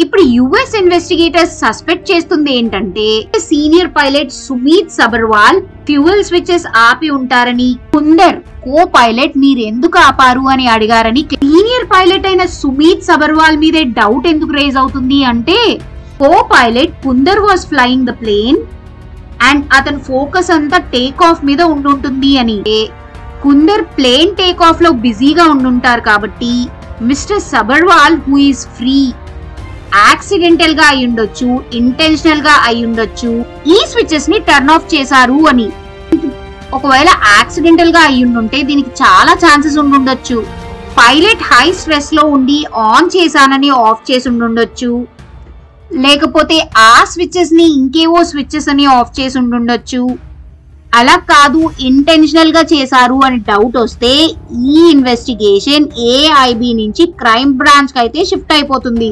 ఇప్పుడు US investigators suspect చేస్తుంది ఏంటంటే senior pilot Sumeet Sabharwal fuel switches ఆపి ఉంటారని, కుందర్ కో పైలట్ మీరు ఎందుకు ఆపారు అని అడిగారని. సీనియర్ పైలట్ అయిన సుమీత్ సబర్వాల్ మీదే డౌట్ ఎందుకు రేజ్ అవుతుంది అంటే copilot Kunder was flying the plane and అతని ఫోకస్ అంతా టేక్ ఆఫ్ మీద ఉండుంటుంది అని. కుందర్ ప్లేన్ టేక్ ఆఫ్ లో బిజీగా ఉండుంటారు కాబట్టి mister Sabharwal who is free accidental గా అయి ఉండొచ్చు, ఇంటెన్షనల్ గా అయి ఉండొచ్చు, ఈ స్విచెస్ ని టర్న్ ఆఫ్ చేశారు అని. ఒకవేళ యాక్సిడెంటల్ గా అయి ఉండుంటే దీనికి చాలా ఛాన్సెస్ ఉండుండొచ్చు. పైలట్ హై స్ట్రెస్ లో ఉండి ఆన్ చేశానని ఆఫ్ చేసి ఉండుండొచ్చు, లేకపోతే ఆ స్విచెస్ ని ఇంకేవో స్విచెస్ అని ఆఫ్ చేసి ఉండుండొచ్చు. అలా కాదు ఇంటెన్షనల్ గా చేశారు అని డౌట్ వస్తే ఈ ఇన్వెస్టిగేషన్ ఏఐబి నుంచి క్రైమ్ బ్రాంచ్ కి అయితే షిఫ్ట్ అయిపోతుంది.